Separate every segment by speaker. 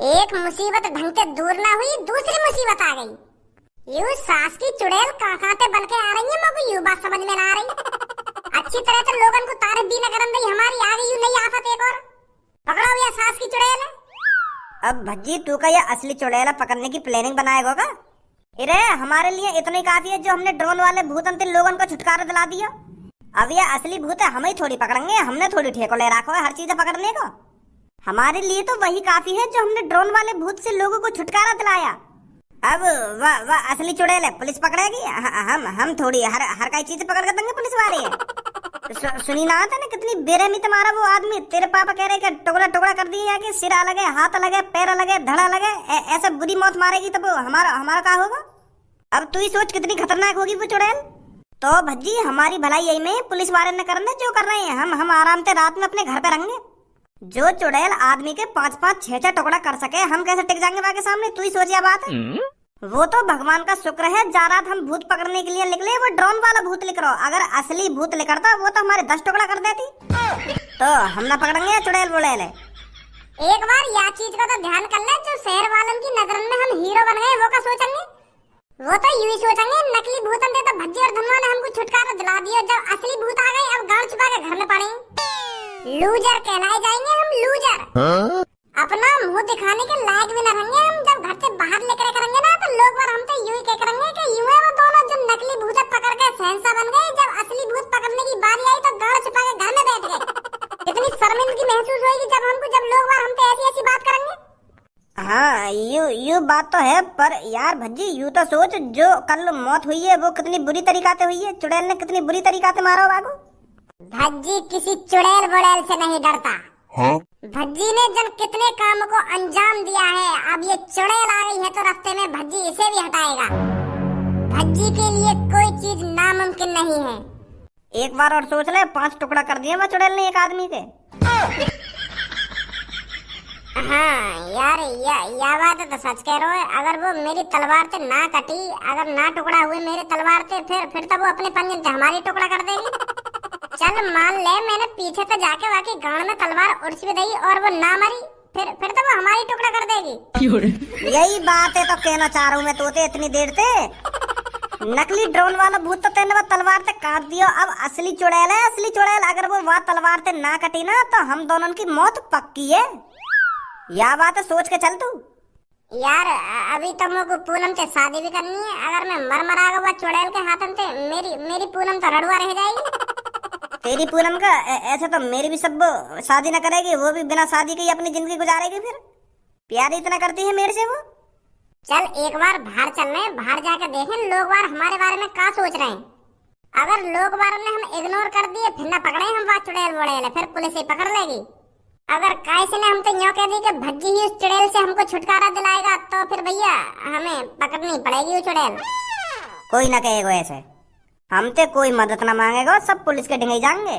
Speaker 1: एक मुसीबत ढंग से दूर ना हुई, दूसरी मुसीबत आ गई। यूं सास की चुड़ैल कहाँ से बन के आ रही है, मुझे यूं बात समझ में ना आ रही। अच्छी तरह से लोगन को तारीफ भी न करन दई, हमारी आ गई यूं नई आफत एक और। पकड़ो ये सास की चुड़ैल है।
Speaker 2: अब भज्जी तू का ये असली चुड़ैल पकड़ने की प्लानिंग बनाएगा का? अरे हमारे लिए इतना ही काफी है जो हमने ड्रोन वाले भूतन से लोगन को छुटकारा दिला दिया। अब ये असली भूत है, हम ही थोड़ी पकड़ेंगे, हमने थोड़ी ठेको ले रखा है हर चीज पकड़ने को। हमारे लिए तो वही काफी है जो हमने ड्रोन वाले भूत से लोगों को छुटकारा दिलाया। अब वह असली चुड़ैल है, पुलिस पकड़ेगी, हम थोड़ी हर कई चीज पकड़ कर देंगे पुलिस वाले। सुनी ना था ना कितनी बेरहमी तुम्हारा वो आदमी, तेरे पापा कह रहे कि टुकड़ा टुकड़ा कर दिए कि सिर अलग है, हाथ अलग है, पैर अलग है, धड़ अलग है, ऐसा बुरी मौत मारेगी तब हमारा क्या होगा? अब तू ही सोच कितनी खतरनाक होगी वो चुड़ैल। तो भज्जी हमारी भलाई यही में पुलिस वाले न करने जो कर रहे हैं, हम आराम से रात में अपने घर पे रहेंगे। जो चुड़ैल आदमी के 5-5 6-6 टुकड़ा कर सके, हम कैसे टिक जाएंगे वहाँ के सामने? तू ही सोचिए बात है। वो तो भगवान का शुक्र है जा रात हम भूत पकड़ने के लिए निकले, वो ड्रोन वाला भूत लिख रहा। अगर असली भूत लिखता वो तो हमारे 10 टुकड़ा कर देती। तो हम ना पकड़ेंगे चुड़ैल बुड़ैल।
Speaker 1: एक बार या चीज का तो ध्यान कर ले, जो शहर वालों की नजर में हम हीरो बन गए, वो का सोचेंगे? वो तो यूं ही सोचेंगे नकली भूतन दे तो भज्जी और धनवा ने हमको छुटकारा दिला दिया, जब असली भूत आ गए अब गाड़ छुपा के घर में पड़े। लूजर कहलाए जाएंगे हम, लूजर। अपना मुंह दिखाने के लायक भी न रहेंगे हम। जब घर से बाहर लेकर करेंगे ना तो लोग बार हम तो यूं ही कह करेंगे कि यूं है वो दोनों जो नकली भूत पकड़ के शहंशाह बन गए, जब असली भूत पकड़ने की बारी आई तो गाड़ छुपा के घर में बैठ गए। कितनी शर्मिंदगी महसूस होगी जब लोग बार हम पे ऐसी बात करेंगे।
Speaker 2: हाँ यू बात तो है, पर यार भज्जी यू तो सोच जो कल मौत हुई है वो कितनी बुरी तरीका से हुई है। चुड़ैल ने कितनी बुरी तरीका से मारा बाबू।
Speaker 1: भज्जी किसी चुड़ैल बुड़ैल से नहीं डरता।
Speaker 3: हाँ?
Speaker 1: भज्जी ने जन कितने काम को अंजाम दिया है, अब ये चुड़ैल आ गई है तो रास्ते में भज्जी इसे भी हटाएगा। भज्जी के लिए कोई चीज नामुमकिन नहीं है।
Speaker 2: एक बार और सोच ले, 5 टुकड़ा कर दिए मैं चुड़ैल ने एक आदमी के।
Speaker 1: हाँ यार या बात तो सच कह रहे हो। अगर वो मेरी तलवार से ना कटी, अगर ना टुकड़ा हुए मेरे तलवार से, फिर तो वो अपने पंजन से हमारी टुकड़ा कर देगी। चल मान ले मैंने पीछे से जाके वाकई गांड में तलवार उड़स भी दी और वो ना मरी, फिर तो वो हमारी टुकड़ा कर देगी।
Speaker 2: यही बात है तो कहना चाह रहा हूँ मैं तोते इतनी देर से। नकली ड्रोन वाला भूत तो तेने वो तलवार से काट दिया, अब असली चुड़ैल है, असली चुड़ैल। अगर वो वहाँ तलवार से ना कटी ना तो हम दोनों की मौत पक्की है। या बात है, सोच के चल तू।
Speaker 1: यार अभी तो मुझको पूनम से शादी भी करनी है। अगर मैं मर आ गया चुड़ैल के हाथन से, मेरी पूनम तो रड़ुआ रह जाएगी।
Speaker 2: तेरी पूनम का ऐसे तो मेरी भी सब शादी न करेगी, वो भी बिना शादी के ही अपनी जिंदगी गुजारेगी। फिर प्यार इतना करती है मेरे से वो।
Speaker 1: चल एक बार बाहर चलने, बाहर जाकर देखें लोग बार हमारे बारे में क्या सोच रहे हैं। अगर लोग बार ने हम इग्नोर कर दिए, फिर न पकड़े हम बात चुड़ैल बुड़ैल, फिर पुलिस ही पकड़ लेगी। अगर कैसे ने हम तो यूं कह दी कि भज्जी ही उस चुड़ैल से हमको छुटकारा दिलाएगा, तो फिर भैया हमें पकड़नी पड़ेगी वो चुड़ैल।
Speaker 2: कोई ना कहेगा ऐसे, हमसे कोई मदद ना मांगेगा, सब पुलिस के ढंगे जाएंगे।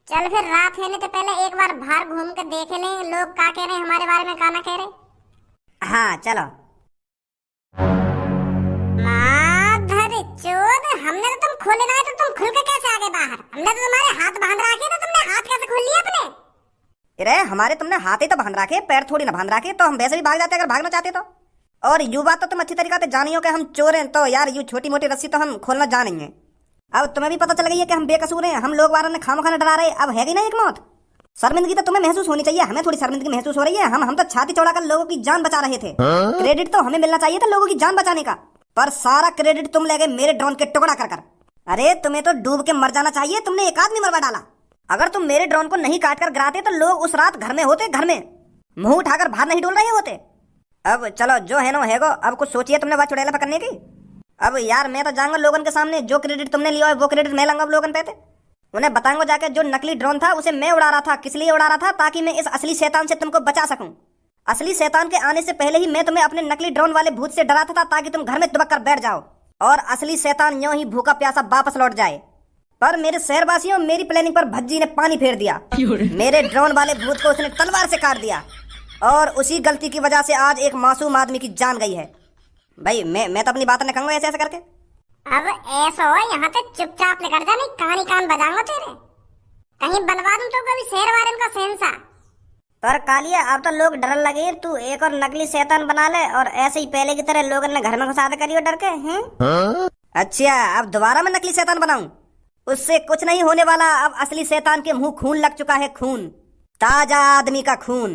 Speaker 1: चल फिर रात होने से पहले एक बार बाहर घूम के देख लें लोग क्या कह रहे हैं हमारे बारे में, क्या ना कह रहे।
Speaker 2: हाँ चलो।
Speaker 1: माधर चोद, हमने तो तुम खोले ना तो तुम खुल के कैसे आ गए बाहर? हमने तो तुम्हारे हाथ बांध रखे, तो तुमने हाथ कैसे खोल लिए अपने?
Speaker 2: अरे हमारे तुमने हाथ ही तो बांध रखे, पैर थोड़ी ना बांध रखे, तो हम वैसे भी भाग जाते अगर भागना चाहते तो। और यू बात तो तुम अच्छी तरीके से जानियो कि हम चोर हैं, तो यार यू छोटी मोटी रस्सी तो हम खोलना जानेंगे। अब तुम्हें भी पता चल गई है कि हम बेकसूर हैं, हम लोग वालों ने खामखाने डरा रहे। अब है कि ना एक मौत, शर्मिंदगी तो तुम्हें महसूस होनी चाहिए, हमें थोड़ी शर्मिंदगी महसूस हो रही है। हम तो छाती चौड़ा कर लोगों की जान बचा रहे थे। क्रेडिट तो हमें मिलना चाहिए था लोगों की जान बचाने का, पर सारा क्रेडिट तुम ले गए मेरे ड्रोन के टुकड़ा कर। अरे तुम्हें तो डूब के मर जाना चाहिए, तुमने एक आदमी मरवा डाला। अगर तुम मेरे ड्रोन को नहीं काट कर गिराते तो लोग उस रात घर में होते, घर में मुंह उठाकर बाहर नहीं डोल रहे होते। अब चलो जो है नो है गो, अब कुछ सोचिए तुमने वह चुड़ैल पकड़ने की। अब यार मैं तो जाऊंगा लोगन के सामने, जो क्रेडिट तुमने लिया है वो क्रेडिट मैं लूंगा लोगन पे। उन्हें बताऊंगा जाके जो नकली ड्रोन था उसे मैं उड़ा रहा था, किस लिए उड़ा रहा था, ताकि मैं इस असली शैतान से तुमको बचा सकूं। असली शैतान के आने से पहले ही मैं तुम्हें अपने नकली ड्रोन वाले भूत से डराता था, ताकि तुम घर में दुबक कर बैठ जाओ और असली शैतान यूं ही भूखा प्यासा वापस लौट जाए। पर मेरे शहरवासियों, मेरी प्लानिंग पर भज्जी ने पानी फेर दिया। मेरे ड्रोन वाले भूत को उसने तलवार से काट दिया और उसी गलती की वजह से आज एक मासूम आदमी की जान गई है। भाई मैं तो अपनी बात नहीं कहूंगा ऐसे करके।
Speaker 1: अब ऐसा हो यहाँ से चुपचाप निकल जा, नहीं कान ही कान बजाऊंगा तेरे, कहीं बनवा दूं तो कभी शेर वारन का शहंशाह।
Speaker 2: पर कालिया अब तो लोग डरन लगे, तू एक और नकली शैतान बना ले और ऐसे ही पहले की तरह लोगों ने घर में घुसा दे करियो डर के हैं। अच्छा अब दोबारा मैं नकली शैतान बनाऊं? उससे कुछ नहीं होने वाला। अब असली शैतान के मुंह खून लग चुका है, खून, ताजा आदमी का खून।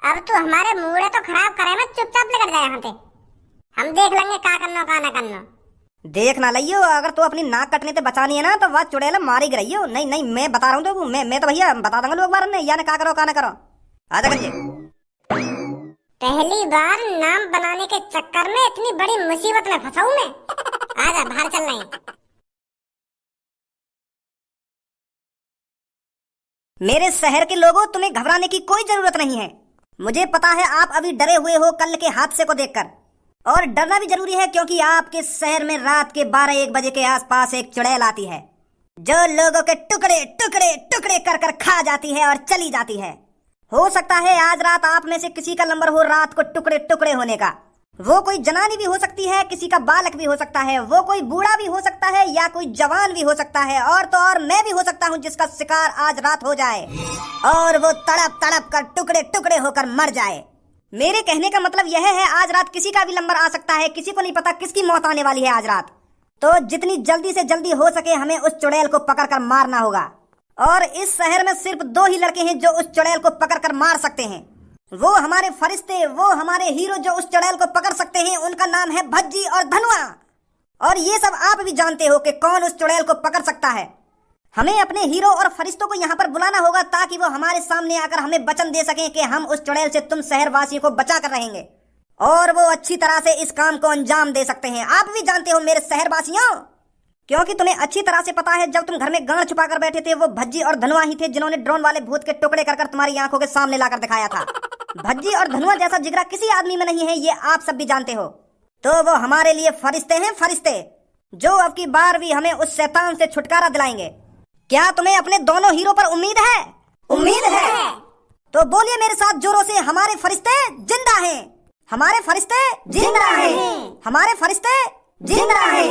Speaker 1: अब तू हमारे मूड तो खराब करे मत, चुपचाप लेकर जाए यहाँ से। हम देख लेंगे का करना का ना करना।
Speaker 2: देख ना लियो, अगर तू अपनी नाक कटने से बचानी है ना तो वह चुड़ैल मारी गिरइयो। नहीं नहीं मैं बता रहा हूँ तो मैं तो भैया बता दूंगा लोग बार ने या ना का करो का ना करो। आजा गंजे।
Speaker 1: पहली बार नाम बनाने के चक्कर में इतनी बड़ी मुसीबत में फंसा हूं मैं। आजा बाहर चल रहे हैं।
Speaker 2: मेरे शहर के लोगों, तुम्हें घबराने की कोई जरूरत नहीं है। मुझे पता है आप अभी डरे हुए हो कल के हादसे को देखकर, और डरना भी जरूरी है क्योंकि आपके शहर में रात के 12-1 बजे के आसपास एक चुड़ैल आती है जो लोगों के टुकड़े टुकड़े टुकड़े कर कर खा जाती है और चली जाती है। हो सकता है आज रात आप में से किसी का नंबर हो रात को टुकड़े टुकड़े होने का। वो कोई जनानी भी हो सकती है, किसी का बालक भी हो सकता है, वो कोई बूढ़ा भी हो सकता है या कोई जवान भी हो सकता है, और तो और मैं भी हो सकता हूँ जिसका शिकार आज रात हो जाए और वो तड़प तड़प कर टुकड़े टुकड़े होकर मर जाए। मेरे कहने का मतलब यह है आज रात किसी का भी नंबर आ सकता है, किसी को नहीं पता किसकी मौत आने वाली है आज रात। तो जितनी जल्दी से जल्दी हो सके हमें उस चुड़ैल को पकड़कर मारना होगा। और इस शहर में सिर्फ 2 ही लड़के हैं जो उस चुड़ैल को पकड़कर मार सकते हैं। वो हमारे फरिश्ते, वो हमारे हीरो जो उस चुड़ैल को पकड़ सकते हैं। उनका नाम है भज्जी और धनुआ। और ये सब आप भी जानते हो कि कौन उस चुड़ैल को पकड़ सकता है। हमें अपने हीरो और फरिश्तों को यहाँ पर बुलाना होगा ताकि वो हमारे सामने आकर हमें वचन दे सकें कि हम उस चुड़ैल से तुम शहरवासियों को बचा कर रहेंगे और वो अच्छी तरह से इस काम को अंजाम दे सकते हैं। आप भी जानते हो मेरे शहरवासियों, क्योंकि तुम्हें अच्छी तरह से पता है जब तुम घर में गांड छुपा कर बैठे थे वो भज्जी और धनुआ ही थे जिन्होंने ड्रोन वाले भूत के टुकड़े कर तुम्हारी आंखों के सामने लाकर दिखाया था। भज्जी और धनुआ जैसा जिगरा किसी आदमी में नहीं है, ये आप सब भी जानते हो। तो वो हमारे लिए फरिश्ते हैं, फरिश्ते जो अब की बार भी हमें उस शैतान से छुटकारा दिलाएंगे। क्या तुम्हें अपने दोनों हीरो पर उम्मीद है? उम्मीद है तो बोलिए मेरे साथ जोरों से, हमारे फरिश्ते जिंदा हैं, हमारे फरिश्ते जिंदा हैं, हमारे फरिश्ते जिंदा हैं,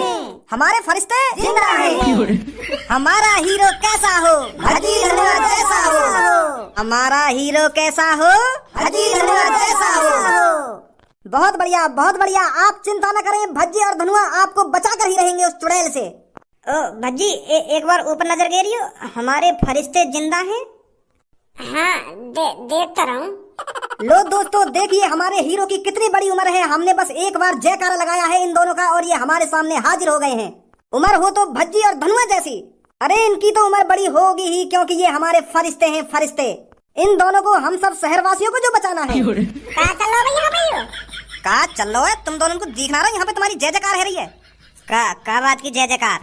Speaker 2: हमारे फरिश्ते जिंदा हैं। हमारा हीरो कैसा हो? भज्जी धनुआ जैसा हो। हमारा हीरो कैसा हो? भज्जी धनुआ जैसा हो। बहुत बढ़िया बहुत बढ़िया। आप चिंता न करें, भज्जी और धनुआ आपको बचा कर ही रहेंगे उस चुड़ैल से। ओ भज्जी एक बार ऊपर नजर गेरियो, हमारे फरिश्ते जिंदा हैं।
Speaker 1: हाँ देखता रहूं।
Speaker 2: लो दोस्तों देखिए हमारे हीरो की कितनी बड़ी उम्र है। हमने बस एक बार जयकारा लगाया है इन दोनों का और ये हमारे सामने हाजिर हो गए हैं। उम्र हो तो भज्जी और धनुआ जैसी। अरे इनकी तो उम्र बड़ी होगी ही क्योंकि ये हमारे फरिश्ते हैं, फरिश्ते। इन दोनों को हम सब शहरवासियों को जो बचाना है।
Speaker 1: कहाँ चल रहे हो भैया?
Speaker 2: कहाँ चल रहे हो? तुम दोनों को दिखना रहा है यहाँ पे तुम्हारी जय जयकार है रही है। का बात की जय जयकार?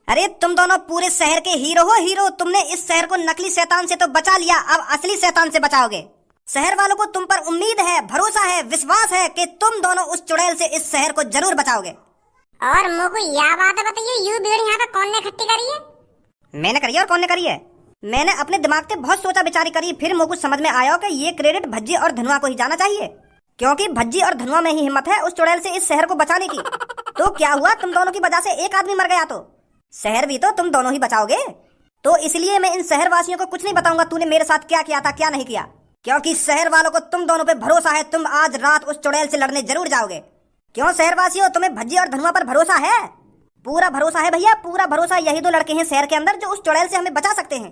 Speaker 2: अरे तुम दोनों पूरे शहर के हीरो हो, हीरो। तुमने इस शहर को नकली शैतान से तो बचा लिया, अब असली शैतान से बचाओगे। शहर वालों को तुम पर उम्मीद है, भरोसा है, विश्वास है कि तुम दोनों उस चुड़ैल से इस शहर को जरूर बचाओगे।
Speaker 1: और मुझको यह बात बताइए, यू भीड़ यहाँ पे कौन ने इकट्ठी करी है?
Speaker 2: मैंने करी है। और कौन ने करी है? मैंने अपने दिमाग से बहुत सोचा विचारी करी, फिर मुझको समझ में आया कि ये क्रेडिट भज्जी और धनुआ को ही जाना चाहिए क्योंकि भज्जी और धनुआ में ही हिम्मत है उस चुड़ैल से इस शहर को बचाने की। तो क्या हुआ, तुम दोनों की वजह से एक आदमी मर गया तो शहर भी तो तुम दोनों ही बचाओगे। तो इसलिए मैं इन शहरवासियों को कुछ नहीं बताऊंगा तूने मेरे साथ क्या किया था क्या नहीं किया, क्योंकि शहर वालों को तुम दोनों पे भरोसा है। तुम आज रात उस चुड़ैल से लड़ने जरूर जाओगे। क्यों शहरवासियों, तुम्हें भज्जी और धनुआ पर भरोसा है? पूरा भरोसा है भैया, पूरा भरोसा। यही 2 लड़के हैं शहर के अंदर जो उस चुड़ैल से हमें बचा सकते हैं।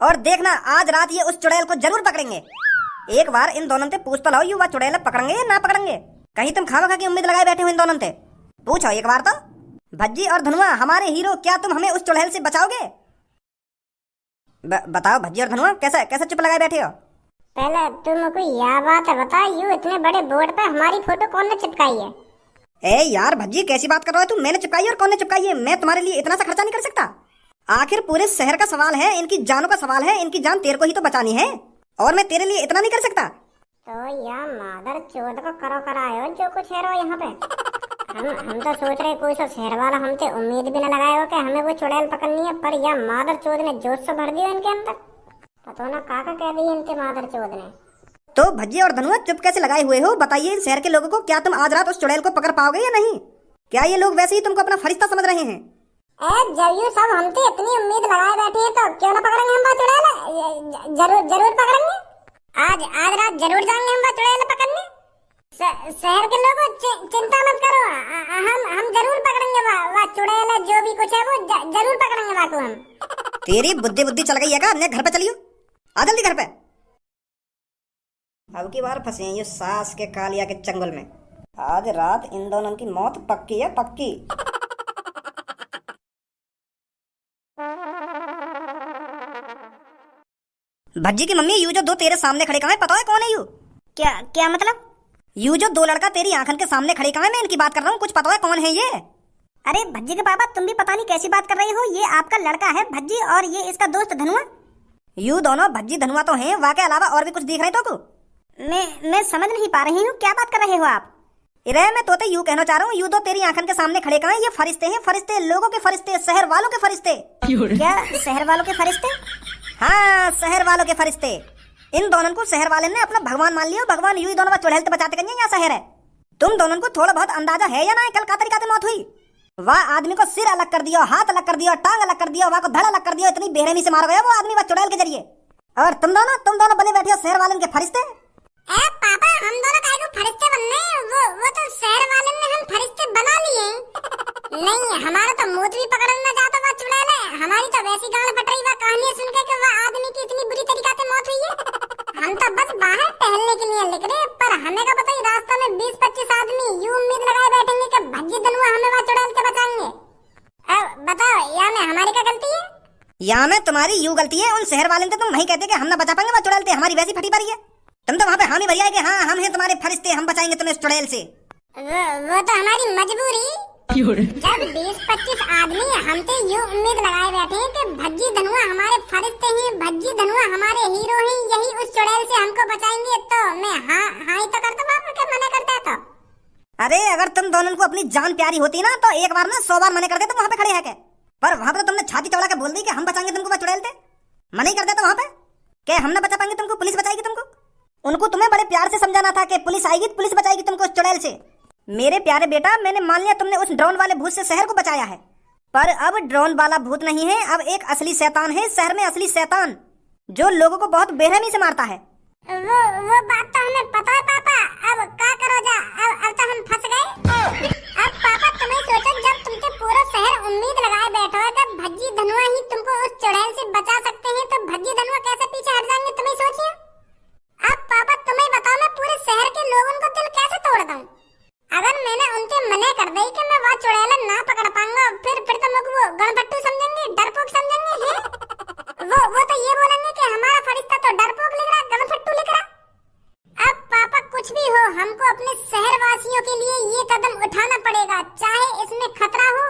Speaker 2: और देखना आज रात ये उस चुड़ैल को जरूर पकड़ेंगे। एक बार इन दोनों से पूछ तो लो, युवा चुड़ैल पकड़ेंगे या ना पकड़ेंगे? कहीं तुम खामखा की उम्मीद लगाए बैठे हो इन दोनों से? पूछो एक बार तो। भज्जी और धनुआ हमारे हीरो, क्या तुम हमें उस चुड़ैल से बचाओगे? बताओ भज्जी और धनुआ, कैसे कैसे चुप लगाए बैठे हो?
Speaker 1: पहले तुमको यह बात बता, यू इतने बड़े बोर्ड पे हमारी फोटो कौन ने चिपकाई है?
Speaker 2: ए यार भज्जी कैसी बात कर रहे हो तुम? मैंने चिपकाई और कौन ने चिपकाई है? मैं तुम्हारे लिए इतना सा खर्चा नहीं कर सकता। आखिर पूरे शहर का सवाल है, इनकी जानों का सवाल है। इनकी जान तेरे को ही तो बचानी है और मैं तेरे लिए इतना नहीं कर सकता।
Speaker 1: तो या मादर चोद को करो करायो जो कुछ है रो यहाँ पे। हम तो सोच रहे कोई सा शहर वाला हमसे उम्मीद भी न लगाए हो कि हमें वो चुड़ैल पकड़नी है, पर या मादर चोद ने जोश से भर दिया इनके अंदर। पता ना काका कह दी इनके मादर चोद ने।
Speaker 2: तो भज्जी और धनुआ चुप कैसे लगाए हुए हो? बताइए इन शहर के लोगों को, क्या तुम आज रात उस चुड़ैल को पकड़ पाओगे या नहीं? क्या ये लोग वैसे ही तुमको अपना फरिश्ता समझ रहे हैं?
Speaker 1: जब यू सब हमसे इतनी उम्मीद लगाए बैठे हैं तो क्यों ना पकड़ेंगे हम वो चुड़ैल? जरूर पकड़ेंगे। आज आज रात जरूर जाएंगे हम वहाँ चुड़ैल पकड़ने। शहर के लोगों चिंता मत करो, हम जरूर पकड़ेंगे वहाँ चुड़ैल, जो भी कुछ है वो जरूर पकड़ेंगे वहाँ को हम।
Speaker 2: तेरी बुद्धि बुद्धि चल गई है का? अपने घर पे चलियो, आ जल्दी घर पे। अब की बार फंसे हैं ये सास के कालिया के चंगुल में। आज रात इन दोनों की मौत पक्की है, पक्की। भज्जी की मम्मी, यू जो दो तेरे सामने खड़े कहाँ है? पता है कौन है यू?
Speaker 1: क्या क्या मतलब?
Speaker 2: यू जो दो लड़का तेरी आंखन के सामने खड़े कहाँ है? मैं इनकी बात कर रहा हूँ, कुछ पता है कौन है ये?
Speaker 1: अरे भज्जी के पापा, तुम भी पता नहीं कैसी बात कर रहे हो। ये आपका लड़का है भज्जी और ये इसका दोस्त धनुआ।
Speaker 2: यू दोनों भज्जी धनुआ तो हैं, वहाँ के अलावा और भी कुछ दिख रहे तो को?
Speaker 1: मैं समझ नहीं पा रही हूँ, क्या बात कर रहे हो आप?
Speaker 2: अरे मैं तो यू कहना चाह रहा हूँ, यू दो तेरी आंखन के सामने खड़े कहाँ है? ये फरिश्ते हैं, फरिश्ते, लोगों के फरिश्ते, शहर वालों के फरिश्ते।
Speaker 1: क्या शहर वालों के फरिश्ते?
Speaker 2: हाँ, शहर वालों के फरिश्ते। इन दोनों को शहर वाले ने अपना भगवान मान लिया। भगवान यू दोनों चुड़ैल बचाते करेंगे या शहर है? तुम दोनों को थोड़ा बहुत अंदाजा है या ना? कल का तरीका मौत हुई, वह आदमी को सिर अलग कर दिया, हाथ अलग कर दिया, टांग अलग कर दिया, वह को धड़ अलग कर दिया। इतनी बेरहमी से मारा गया वो आदमी वह चुड़ैल के जरिए। और तुम दोनों बने बैठे हो शहर वाले के फरिश्ते।
Speaker 1: पापा, हम दोनों काहे को फरिश्ते बनने हैं? वो तो शहर वाले ने हम फरिश्ते बना लिए। नहीं, हमारा तो मूत भी पकड़ना जाता वह चुड़ैल है। हमारी तो वैसी गाल फट रही वह कहानी सुन के कि वह आदमी की इतनी बुरी तरीका से मौत हुई है। हम तो बस बाहर टहलने के लिए निकले, पर हमें का पता ही रास्ता में 20-25 आदमी यूं उम्मीद लगाए बैठेंगे कि भज्जी धनुआ हमें वह चुड़ैल के बचाएंगे। अब बताओ, या में हमारी क्या गलती है?
Speaker 2: या में तुम्हारी यू गलती है। उन शहर वाले ने तुम वही कहते कि हम ना बचा पाएंगे वह चुड़ैल से, हमारी वैसी फटी पड़ी है। तुम तो वहाँ पे हामी भरिया कि हाँ हम हैं तुम्हारे फरिश्ते, हम बचाएंगे तुम्हें इस चुड़ैल से।
Speaker 1: वो तो हमारी मजबूरी। जब 20-25 आदमी हम तो यूं उम्मीद लगाए बैठे हैं कि भज्जी धनुआ हमारे फरिश्ते हैं, भज्जी धनुआ हमारे हीरो हैं, यही उस चुड़ैल से हमको बचाएंगे, तो मैं हाँ ही तो करता बाप के मना करता तो।
Speaker 2: अरे अगर तुम दोनों को अपनी जान प्यारी होती ना तो एक बार ना 100 बार मना करते। तुम वहाँ पे खड़े हैं क्या? पर वहाँ पे तो तुमने छाती चौड़ा के बोल दी कि हम बचाएंगे तुमको वह चुड़ैल से। मना ही कर देता वहाँ पे कि हम ना बचा पाएंगे तुमको, पुलिस बचाएगी तुमको। उनको तुम्हें बड़े प्यार से समझाना था कि पुलिस आएगी, पुलिस बचाएगी तुमको उस चुड़ैल से। मेरे प्यारे बेटा, मैंने मान लिया तुमने उस ड्रोन वाले भूत से शहर को बचाया है, पर अब ड्रोन वाला भूत नहीं है, अब एक असली शैतान है शहर में, असली शैतान जो लोगों को बहुत बेरहमी से मारता है।
Speaker 1: वो बात तो हमें पता है पापा। अब क्या करो जा, अब तो हम फंस गए। अब पापा तुम्हें सोचो, जब तुमसे पूरा शहर उम्मीद लगाए बैठा है कि भज्जी धनुआ ही तुमको उस चुड़ैल से बचा सकते हैं, तो भज्जी धनुआ कैसे पीछे हट जाएंगे तुम्हें सोचिए। अब पापा तुम्हें बताओ, मैं पूरे शहर के लोगों को दिल कैसे तोड़ दूं? अगर मैंने उनसे मना कर दी कि मैं वहाँ चुड़ैल ना पकड़ पाऊंगा, फिर तो मुझे वो गणपट्टू समझेंगे, डरपोक समझेंगे हैं। वो तो ये बोलेंगे कि हमारा फरिश्ता तो डरपोक लिख रहा, गणपट्टू लिख रहा। अब पापा कुछ भी हो, हमको अपने शहर वासियों के लिए ये कदम उठाना पड़ेगा, चाहे इसमें खतरा हो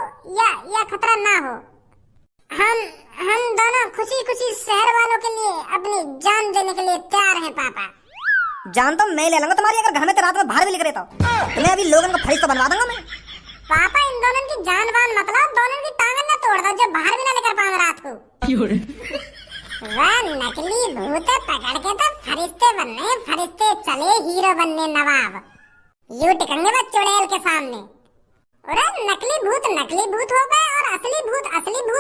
Speaker 1: या खतरा ना हो। हम दोनों खुशी खुशी शहर वालों के लिए अपनी जान देने के लिए तैयार हैं पापा।
Speaker 2: जान तो मैं ले लूंगा तुम्हारी, अगर घर में रात में बाहर भी लिख रहे तो तुम्हें अभी लोगों को फरिश्ता बनवा दूंगा मैं।
Speaker 1: पापा इन दोनों की जान वान मतलब दोनों की टांगन ना तोड़ दो, जो बाहर भी ना लेकर पाऊंगा रात को। वह नकली भूत पकड़ के तो फरिश्ते बनने, फरिश्ते चले हीरो बनने नवाब। यूं टिकेंगे वो चुड़ैल के सामने। अरे नकली भूत हो गए और असली भूत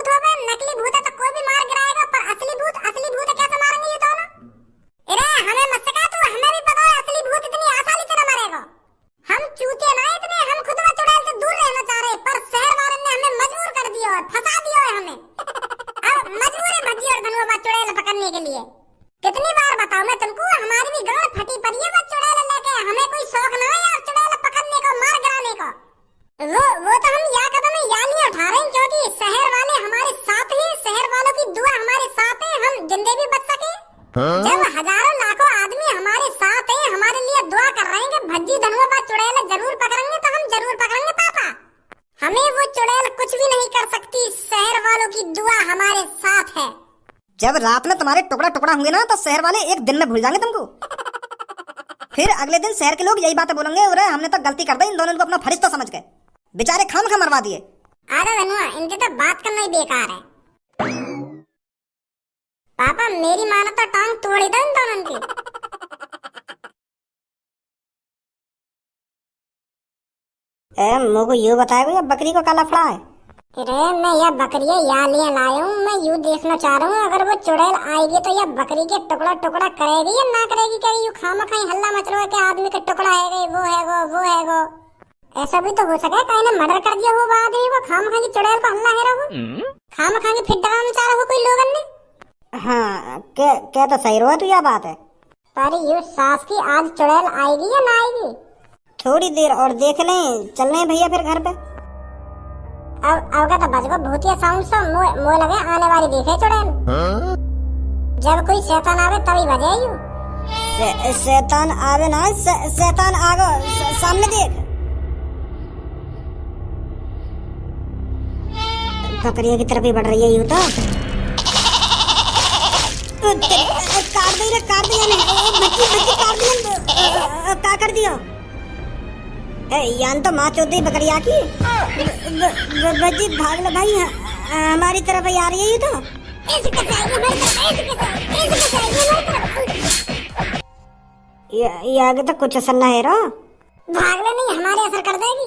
Speaker 1: हो गए। नकली भूत है तो कोई भी मार गिराएगा, पर असली भूत कैसे मारेंगे ये दोनों? अरे हमें मत सिखा तू, हमें भी पता है असली भूत इतनी आसानी से न मरेगा। हम चूते ना इतने, हम खुद व चुड़ैल से दूर रहना चाह रहे, पर शहर वाले ने हमें मजबूर कर दिया और फंसा दिया है हमें। अब मजबूर है भज्जी और धनुआ व चुड़ैल पकड़ने के लिए। कितनी बार बताऊं मैं तुमको, हमारी भी गांड फटी पड़ी है व चुड़ैल लेके। हमें कोई शौक ना है यार चुड़ैल पकड़ने को, मार गिराने को। वो तो हम या कदम या नहीं उठा रहे हैं, क्योंकि शहर वाले हमारे साथ हैं, शहर वालों की दुआ हमारे साथ है, हम जिंदे भी बच सके। जब हजारों लाखों आदमी हमारे साथ हैं, हमारे लिए दुआ कर रहे हैं कि भज्जी धनुआ व चुड़ैल जरूर पकड़ेंगे, तो हम जरूर पकड़ेंगे पापा। हमें वो चुड़ैल कुछ भी नहीं कर सकती, शहर वालों की दुआ हमारे साथ है।
Speaker 2: जब रात में तुम्हारे टुकड़ा टुकड़ा होंगे ना, तो शहर वाले एक दिन में भूल जाएंगे तुमको। फिर अगले दिन शहर के लोग यही बातें बोलेंगे, अरे हमने तो गलती कर दी, इन दोनों को अपना फरिश्ता समझ गए, बेचारे खाम खा मरवा दिए।
Speaker 1: अरे धनुआ, इनकी तो बात करना ही बेकार है। पापा मेरी मानो तो टांग तोड़ी दो इन दोनों की।
Speaker 2: मुझको ये बताएगा या बकरी को काला फड़ा है?
Speaker 1: अरे मैं यह बकरियां यहाँ लिए लाया हूँ। मैं यूँ देखना चाह रहा हूँ अगर वो चुड़ैल आएगी तो यह बकरी के टुकड़ा टुकड़ा करेगी या ना करेगी। क्या यूँ खामा खाई हल्ला मच रहा है कि आदमी का टुकड़ा है गई, वो है वो है वो। ऐसा भी तो हो सके कहीं ने मर्डर कर दिया हो वो आदमी को, खामा खाई चुड़ैल को हल्ला है रहो, खामा खाई फिर डराना चाह रहा हो कोई लोगन ने।
Speaker 2: हाँ क्या तो सही रहो, तो यह बात है।
Speaker 1: पर यूँ सास की आज चुड़ैल आएगी या ना आएगी?
Speaker 2: थोड़ी देर और देख लें, चल रहे भैया फिर घर पे।
Speaker 1: अब का तो बज गो भूतिया साउंड सो मोह लगे आने वाली देखे चुड़ैल। जब कोई शैतान आवे तभी बजे यूँ।
Speaker 2: शैतान आवे ना, शैतान आगो सामने देख। बकरिया की तरफ ही बढ़ रही है यूँ तो। काट दिया ने बच्ची काट दिया। क्या कर दिया? यान तो माँ चौधरी बकरिया की बच्ची भाग लो भाई, हमारी तरफ ही आ रही है ये तो। ये आगे तो कुछ असर न है रो।
Speaker 1: भाग ले नहीं हमारे असर कर देगी।